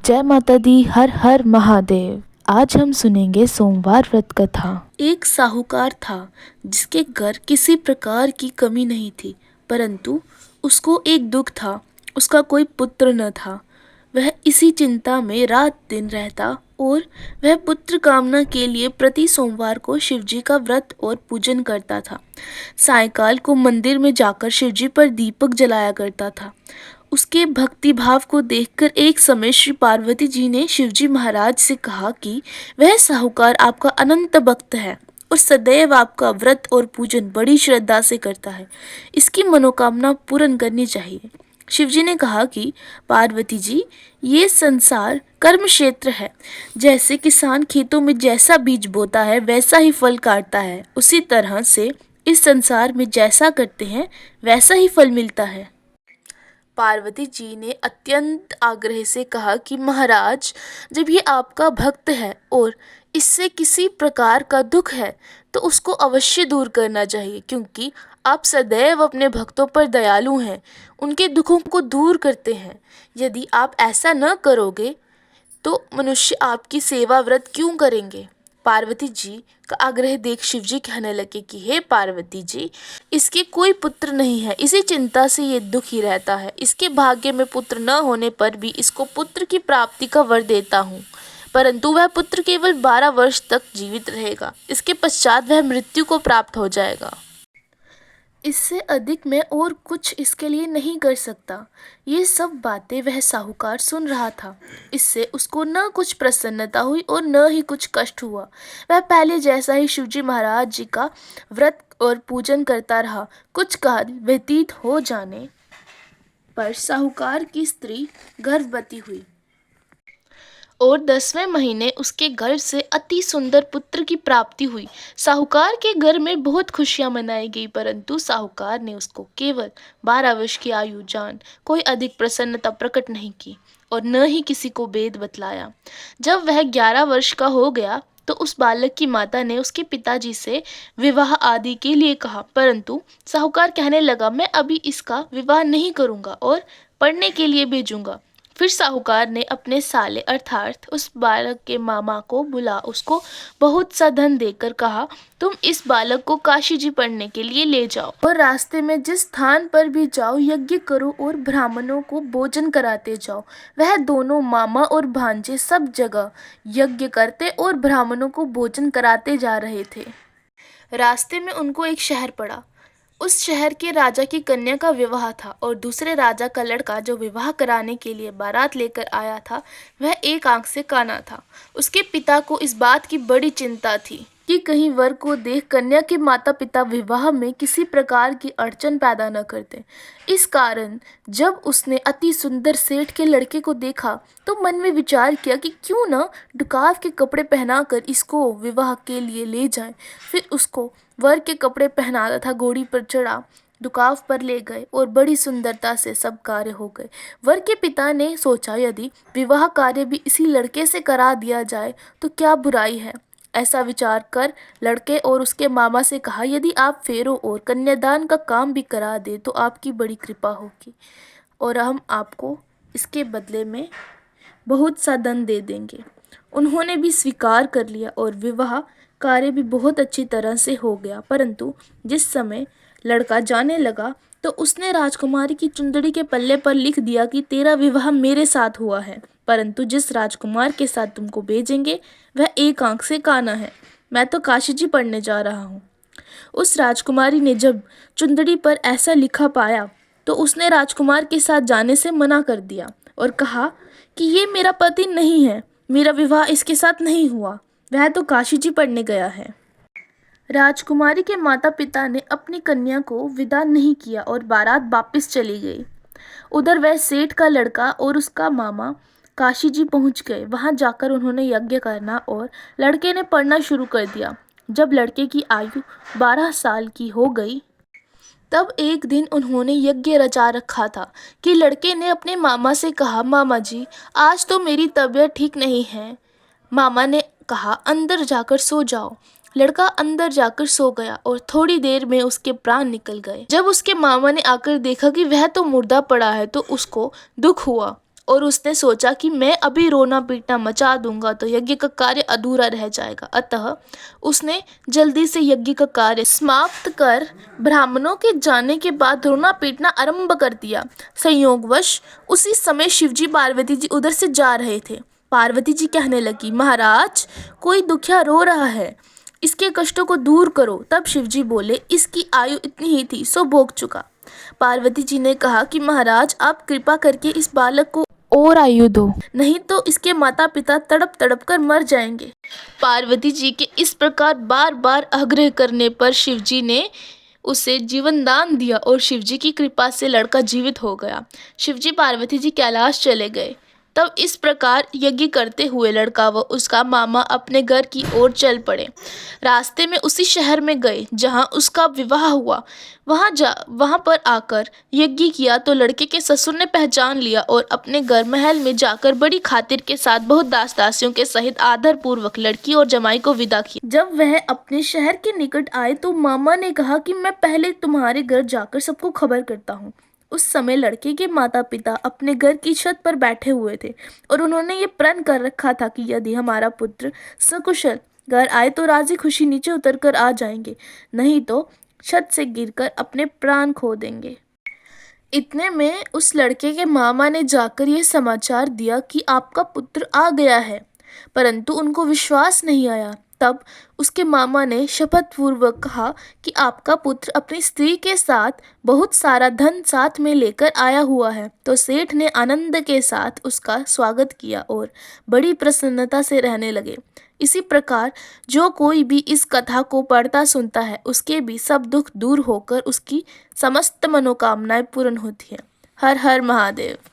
जय माता दी। हर हर महादेव। आज हम सुनेंगे सोमवार व्रत कथा। एक साहूकार था जिसके घर किसी प्रकार की कमी नहीं थी, परंतु उसको एक दुख था, उसका कोई पुत्र न था। वह इसी चिंता में रात दिन रहता और वह पुत्र कामना के लिए प्रति सोमवार को शिवजी का व्रत और पूजन करता था। सायंकाल को मंदिर में जाकर शिवजी पर दीपक जलाया करता था। उसके भक्ति भाव को देखकर एक समय श्री पार्वती जी ने शिवजी महाराज से कहा कि वह साहूकार आपका अनंत भक्त है और सदैव आपका व्रत और पूजन बड़ी श्रद्धा से करता है। इसकी मनोकामना पूर्ण करनी चाहिए। शिवजी ने कहा कि पार्वती जी, ये संसार कर्म क्षेत्र है। जैसे किसान खेतों में जैसा बीज बोता है वैसा ही फल काटता है, उसी तरह से इस संसार में जैसा करते हैं वैसा ही फल मिलता है। पार्वती जी ने अत्यंत आग्रह से कहा कि महाराज, जब ये आपका भक्त है और इससे किसी प्रकार का दुख है तो उसको अवश्य दूर करना चाहिए, क्योंकि आप सदैव अपने भक्तों पर दयालु हैं, उनके दुखों को दूर करते हैं। यदि आप ऐसा न करोगे तो मनुष्य आपकी सेवा व्रत क्यों करेंगे। पार्वती जी का आग्रह देख शिवजी कहने लगे कि हे पार्वती जी, इसके कोई पुत्र नहीं है, इसी चिंता से ये दुखी रहता है। इसके भाग्य में पुत्र न होने पर भी इसको पुत्र की प्राप्ति का वर देता हूँ, परंतु वह पुत्र केवल 12 वर्ष तक जीवित रहेगा। इसके पश्चात वह मृत्यु को प्राप्त हो जाएगा। इससे अधिक मैं और कुछ इसके लिए नहीं कर सकता। ये सब बातें वह साहूकार सुन रहा था। इससे उसको न कुछ प्रसन्नता हुई और न ही कुछ कष्ट हुआ। वह पहले जैसा ही शिवजी महाराज जी का व्रत और पूजन करता रहा। कुछ काल व्यतीत हो जाने पर साहूकार की स्त्री गर्भवती हुई और 10वें महीने उसके गर्भ से अति सुंदर पुत्र की प्राप्ति हुई। साहूकार के घर में बहुत खुशियां मनाई गई, परंतु साहूकार ने उसको केवल 12 वर्ष की आयु जान कोई अधिक प्रसन्नता प्रकट नहीं की और न ही किसी को वेद बतलाया। जब वह 11 वर्ष का हो गया तो उस बालक की माता ने उसके पिताजी से विवाह आदि के लिए कहा, परंतु साहूकार कहने लगा, मैं अभी इसका विवाह नहीं करूँगा और पढ़ने के लिए भेजूँगा। फिर साहूकार ने अपने साले अर्थात उस बालक के मामा को बुला उसको बहुत सा धन देकर कहा, तुम इस बालक को काशी जी पढ़ने के लिए ले जाओ और रास्ते में जिस स्थान पर भी जाओ यज्ञ करो और ब्राह्मणों को भोजन कराते जाओ। वह दोनों मामा और भांजे सब जगह यज्ञ करते और ब्राह्मणों को भोजन कराते जा रहे थे। रास्ते में उनको एक शहर पड़ा। उस शहर के राजा की कन्या का विवाह था और दूसरे राजा का लड़का जो विवाह कराने के लिए बारात लेकर आया था वह एक आंख से काना था। उसके पिता को इस बात की बड़ी चिंता थी कि कहीं वर को देख कन्या के माता पिता विवाह में किसी प्रकार की अड़चन पैदा न करते। इस कारण जब उसने अति सुंदर सेठ के लड़के को देखा तो मन में विचार किया कि क्यों न दुकाव के कपड़े पहनाकर इसको विवाह के लिए ले जाएं। फिर उसको वर के कपड़े पहना तथा घोड़ी पर चढ़ा दुकाव पर ले गए और बड़ी सुंदरता से सब कार्य हो गए। वर के पिता ने सोचा, यदि विवाह कार्य भी इसी लड़के से करा दिया जाए तो क्या बुराई है। ऐसा विचार कर लड़के और उसके मामा से कहा, यदि आप फेरों और कन्यादान का काम भी करा दे तो आपकी बड़ी कृपा होगी और हम आपको इसके बदले में बहुत सा धन दे देंगे। उन्होंने भी स्वीकार कर लिया और विवाह कार्य भी बहुत अच्छी तरह से हो गया। परंतु जिस समय लड़का जाने लगा तो उसने राजकुमारी की चुंदड़ी के पल्ले पर लिख दिया कि तेरा विवाह मेरे साथ हुआ है, परंतु जिस राजकुमार के साथ तुमको भेजेंगे वह एक आंख से काना है। मैं तो काशी जी पढ़ने जा रहा हूँ। उस राजकुमारी ने जब चुंदड़ी पर ऐसा लिखा पाया तो उसने राजकुमार के साथ जाने से मना कर दिया और कहा कि ये मेरा पति नहीं है, मेरा विवाह इसके साथ नहीं हुआ, वह तो काशी जी पढ़ने गया है। राजकुमारी के माता पिता ने अपनी कन्या को विदा नहीं किया और बारात वापस चली गई। उधर वह सेठ का लड़का और उसका मामा काशी जी पहुंच गए। वहां जाकर उन्होंने यज्ञ करना और लड़के ने पढ़ना शुरू कर दिया। जब लड़के की आयु 12 साल की हो गई तब एक दिन उन्होंने यज्ञ रचा रखा था कि लड़के ने अपने मामा से कहा, मामा जी, आज तो मेरी तबीयत ठीक नहीं है। मामा ने कहा, अंदर जाकर सो जाओ। लड़का अंदर जाकर सो गया और थोड़ी देर में उसके प्राण निकल गए। जब उसके मामा ने आकर देखा कि वह तो मुर्दा पड़ा है तो उसको दुख हुआ और उसने सोचा कि मैं अभी रोना पीटना मचा दूंगा तो यज्ञ का कार्य अधूरा रह जाएगा। अतः उसने जल्दी से यज्ञ का कार्य समाप्त कर ब्राह्मणों के जाने के बाद रोना पीटना आरंभ कर दिया। संयोगवश उसी समय शिवजी पार्वती जी उधर से जा रहे थे। पार्वती जी कहने लगी, महाराज कोई दुखिया रो रहा है, इसके कष्टों को दूर करो। तब शिवजी बोले, इसकी आयु इतनी ही थी सो भोग चुका। पार्वती जी ने कहा कि महाराज आप कृपा करके इस बालक को और आयु दो, नहीं तो इसके माता पिता तड़प तड़प कर मर जाएंगे। पार्वती जी के इस प्रकार बार बार आग्रह करने पर शिवजी ने उसे जीवन दान दिया और शिवजी की कृपा से लड़का जीवित हो गया। शिवजी पार्वती जी कैलाश चले गए। तब इस प्रकार यज्ञ करते हुए लड़का व उसका मामा अपने घर की ओर चल पड़े। रास्ते में उसी शहर में गए जहाँ उसका विवाह हुआ। वहाँ पर आकर यज्ञ किया तो लड़के के ससुर ने पहचान लिया और अपने घर महल में जाकर बड़ी खातिर के साथ बहुत दास दासियों के सहित आदर पूर्वक लड़की और जमाई को विदा किया। जब वह अपने शहर के निकट आए तो मामा ने कहा कि मैं पहले तुम्हारे घर जाकर सबको खबर करता हूँ। उस समय लड़के के माता पिता अपने घर की छत पर बैठे हुए थे और उन्होंने ये प्रण कर रखा था कि यदि हमारा पुत्र सकुशल घर आए तो राजी खुशी नीचे उतरकर आ जाएंगे, नहीं तो छत से गिरकर अपने प्राण खो देंगे। इतने में उस लड़के के मामा ने जाकर यह समाचार दिया कि आपका पुत्र आ गया है, परंतु उनको विश्वास नहीं आया। तब उसके मामा ने शपथ पूर्वक कहा कि आपका पुत्र अपनी स्त्री के साथ बहुत सारा धन साथ में लेकर आया हुआ है। तो सेठ ने आनंद के साथ उसका स्वागत किया और बड़ी प्रसन्नता से रहने लगे। इसी प्रकार जो कोई भी इस कथा को पढ़ता सुनता है उसके भी सब दुख दूर होकर उसकी समस्त मनोकामनाएं पूर्ण होती हैं। हर हर महादेव।